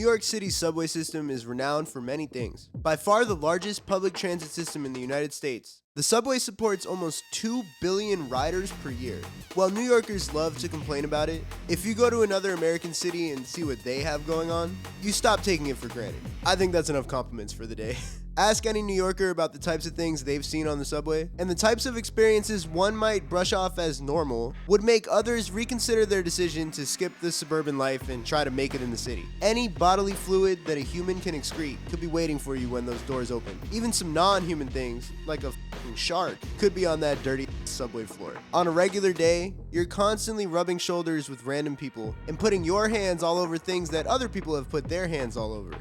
New York City's subway system is renowned for many things. By far the largest public transit system in the United States, the subway supports almost 2 billion riders per year. While New Yorkers love to complain about it, if you go to another American city and see what they have going on, you stop taking it for granted. I think that's enough compliments for the day. Ask any New Yorker about the types of things they've seen on the subway, and the types of experiences one might brush off as normal would make others reconsider their decision to skip the suburban life and try to make it in the city. Any bodily fluid that a human can excrete could be waiting for you when those doors open. Even some non-human things, like a f***ing shark, could be on that dirty subway floor. On a regular day, you're constantly rubbing shoulders with random people and putting your hands all over things that other people have put their hands all over.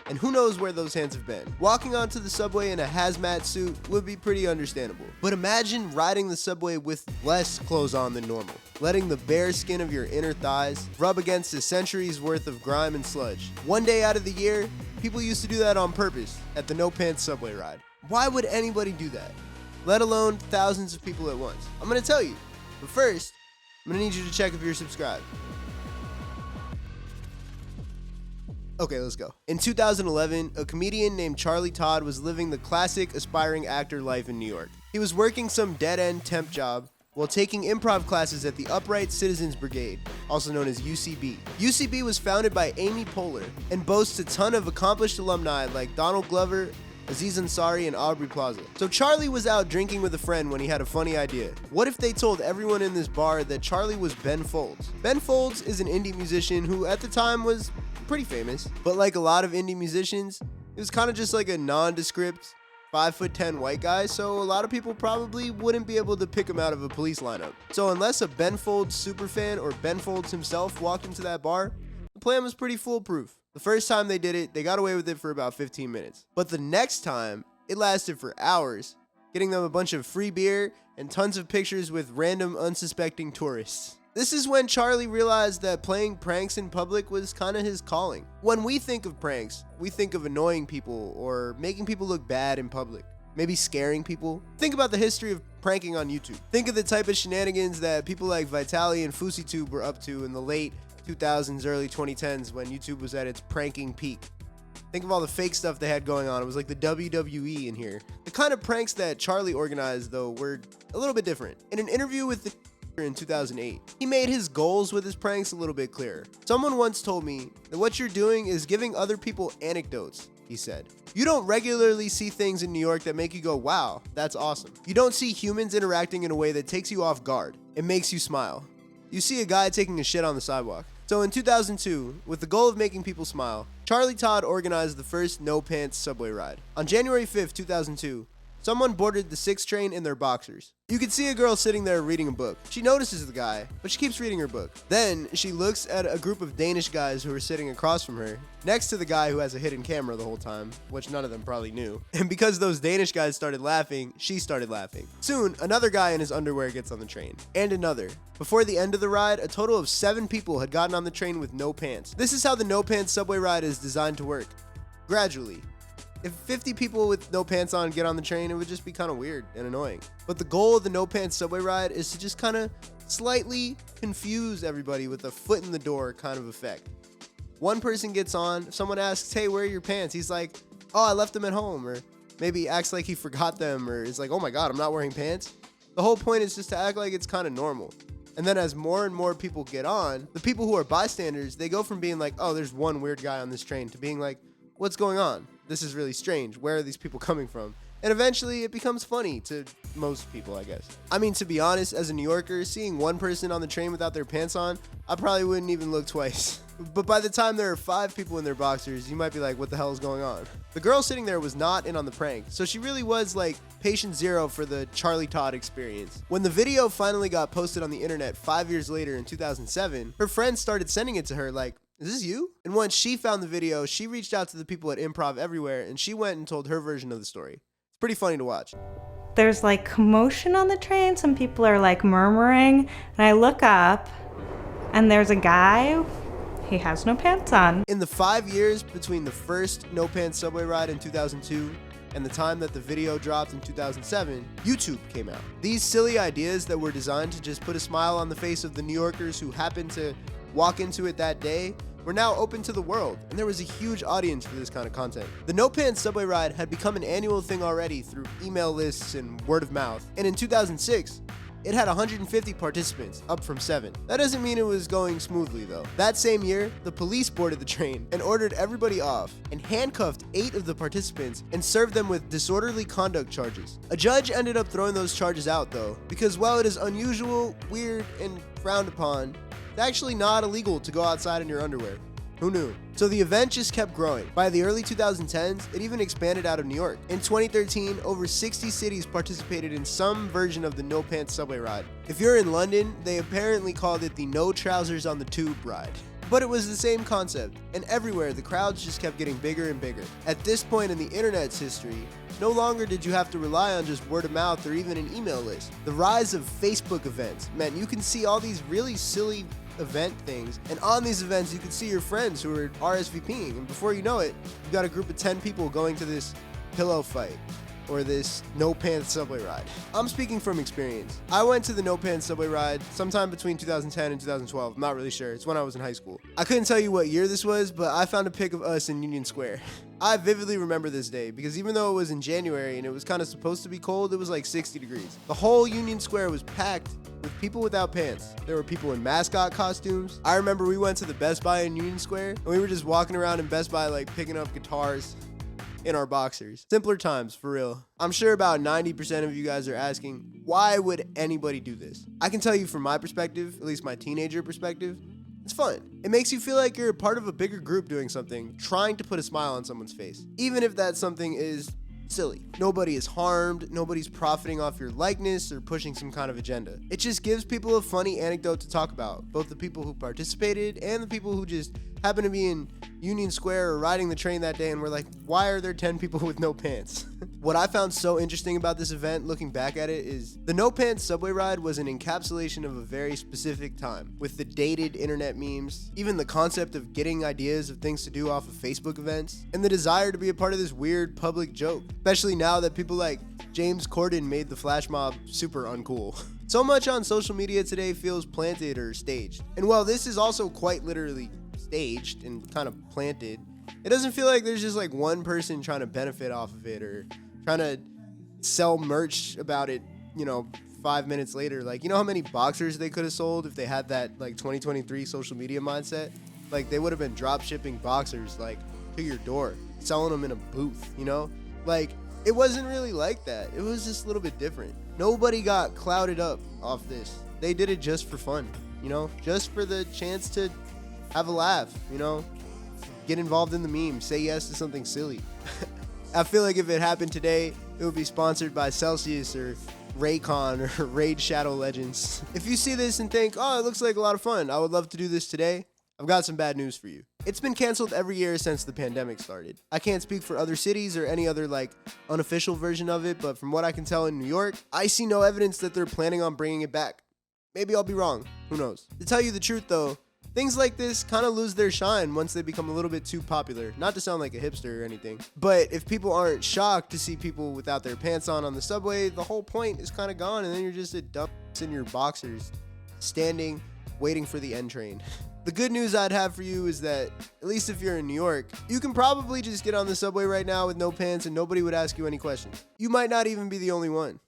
And who knows where those hands have been. Walking onto the subway in a hazmat suit would be pretty understandable. But imagine riding the subway with less clothes on than normal, letting the bare skin of your inner thighs rub against a century's worth of grime and sludge. One day out of the year, people used to do that on purpose at the No Pants subway ride. Why would anybody do that? Let alone thousands of people at once. I'm gonna tell you, but first, I'm gonna need you to check if you're subscribed. Okay, let's go. In 2011, a comedian named Charlie Todd was living the classic aspiring actor life in New York. He was working some dead-end temp job while taking improv classes at the Upright Citizens Brigade, also known as UCB. UCB was founded by Amy Poehler and boasts a ton of accomplished alumni like Donald Glover, Aziz Ansari, and Aubrey Plaza. So Charlie was out drinking with a friend when he had a funny idea. What if they told everyone in this bar that Charlie was Ben Folds? Ben Folds is an indie musician who at the time was pretty famous, but like a lot of indie musicians, it was kind of just like a nondescript 5'10" white guy, so a lot of people probably wouldn't be able to pick him out of a police lineup. So unless a Ben Folds superfan or Ben Folds himself walked into that bar, the plan was pretty foolproof. The first time they did it, they got away with it for about 15 minutes. But the next time, it lasted for hours, getting them a bunch of free beer and tons of pictures with random unsuspecting tourists. This is when Charlie realized that playing pranks in public was kind of his calling. When we think of pranks, we think of annoying people or making people look bad in public. Maybe scaring people. Think about the history of pranking on YouTube. Think of the type of shenanigans that people like Vitaly and FouseyTube were up to in the late 2000s, early 2010s when YouTube was at its pranking peak. Think of all the fake stuff they had going on. It was like the WWE in here. The kind of pranks that Charlie organized, though, were a little bit different. In an interview with the in 2008, he made his goals with his pranks a little bit clearer. Someone once told me that what you're doing is giving other people anecdotes, he said. You don't regularly see things in New York that make you go, wow, that's awesome. You don't see humans interacting in a way that takes you off guard. It makes you smile. You see a guy taking a shit on the sidewalk. So in 2002, with the goal of making people smile, Charlie Todd organized the first No Pants subway ride. On January 5th, 2002, someone boarded the 6 train in their boxers. You could see a girl sitting there reading a book. She notices the guy, but she keeps reading her book. Then she looks at a group of Danish guys who are sitting across from her, next to the guy who has a hidden camera the whole time, which none of them probably knew. And because those Danish guys started laughing, she started laughing. Soon, another guy in his underwear gets on the train, and another. Before the end of the ride, a total of 7 people had gotten on the train with no pants. This is how the No Pants subway ride is designed to work. Gradually. If 50 people with no pants on get on the train, it would just be kind of weird and annoying. But the goal of the No Pants subway ride is to just kind of slightly confuse everybody with a foot in the door kind of effect. One person gets on, someone asks, hey, where are your pants? He's like, oh, I left them at home. Or maybe acts like he forgot them, or is like, oh my God, I'm not wearing pants. The whole point is just to act like it's kind of normal. And then as more and more people get on, the people who are bystanders, they go from being like, oh, there's one weird guy on this train, to being like, what's going on? This is really strange. Where are these people coming from? And eventually it becomes funny to most people, I guess. I mean, to be honest, as a New Yorker, seeing one person on the train without their pants on, I probably wouldn't even look twice. But by the time there are 5 people in their boxers, you might be like, what the hell is going on? The girl sitting there was not in on the prank, so she really was like patient zero for the Charlie Todd experience. When the video finally got posted on the internet 5 years later in 2007, her friends started sending it to her like, is this you? And once she found the video, she reached out to the people at Improv Everywhere and she went and told her version of the story. It's pretty funny to watch. There's like commotion on the train. Some people are like murmuring. And I look up and there's a guy. He has no pants on. In the 5 years between the first No Pants subway ride in 2002 and the time that the video dropped in 2007, YouTube came out. These silly ideas that were designed to just put a smile on the face of the New Yorkers who happened to walk into it that day were now open to the world, and there was a huge audience for this kind of content. The No Pants subway ride had become an annual thing already through email lists and word of mouth, and in 2006, it had 150 participants, up from 7. That doesn't mean it was going smoothly though. That same year, the police boarded the train and ordered everybody off and handcuffed 8 of the participants and served them with disorderly conduct charges. A judge ended up throwing those charges out though, because while it is unusual, weird, and frowned upon, it's actually not illegal to go outside in your underwear. Who knew? So the event just kept growing. By the early 2010s, it even expanded out of New York. In 2013, over 60 cities participated in some version of the No Pants subway ride. If you're in London, they apparently called it the No Trousers on the Tube ride. But it was the same concept, and everywhere the crowds just kept getting bigger and bigger. At this point in the internet's history, no longer did you have to rely on just word of mouth or even an email list. The rise of Facebook events meant you can see all these really silly event things, and on these events you could see your friends who are RSVPing, and before you know it, you got a group of 10 people going to this pillow fight or this No Pants subway ride. I'm speaking from experience. I went to the No Pants subway ride sometime between 2010 and 2012. I'm not really sure. It's when I was in high school. I couldn't tell you what year this was, but I found a pic of us in Union Square. I vividly remember this day because even though it was in January and it was kind of supposed to be cold, it was like 60 degrees. The whole Union Square was packed with people without pants. There were people in mascot costumes. I remember we went to the Best Buy in Union Square and we were just walking around in Best Buy like picking up guitars in our boxers. Simpler times, for real. I'm sure about 90% of you guys are asking, why would anybody do this? I can tell you from my perspective, at least my teenager perspective, it's fun. It makes you feel like you're a part of a bigger group doing something, trying to put a smile on someone's face. Even if that something is silly. Nobody is harmed, nobody's profiting off your likeness or pushing some kind of agenda. It just gives people a funny anecdote to talk about, both the people who participated and the people who just happen to be in Union Square or riding the train that day and were like, why are there 10 people with no pants? What I found so interesting about this event, looking back at it, is the No Pants subway ride was an encapsulation of a very specific time, with the dated internet memes, even the concept of getting ideas of things to do off of Facebook events, and the desire to be a part of this weird public joke, especially now that people like James Corden made the flash mob super uncool. So much on social media today feels planted or staged. And while this is also quite literally staged and kind of planted, it doesn't feel like there's just like one person trying to benefit off of it or trying to sell merch about it, 5 minutes later. Like, you know how many boxers they could have sold if they had that like 2023 social media mindset? Like, they would have been drop shipping boxers like to your door, selling them in a booth, Like, it wasn't really like that. It was just a little bit different. Nobody got clouded up off this. They did it just for fun, just for the chance to have a laugh, get involved in the meme, say yes to something silly. I feel like if it happened today, it would be sponsored by Celsius or Raycon or Raid Shadow Legends. If you see this and think, oh, it looks like a lot of fun, I would love to do this today, I've got some bad news for you. It's been canceled every year since the pandemic started. I can't speak for other cities or any other unofficial version of it, but from what I can tell in New York, I see no evidence that they're planning on bringing it back. Maybe I'll be wrong. Who knows? To tell you the truth though, things like this kind of lose their shine once they become a little bit too popular. Not to sound like a hipster or anything, but if people aren't shocked to see people without their pants on the subway, the whole point is kind of gone, and then you're just a dumb in your boxers, standing, waiting for the N train. The good news I'd have for you is that, at least if you're in New York, you can probably just get on the subway right now with no pants and nobody would ask you any questions. You might not even be the only one.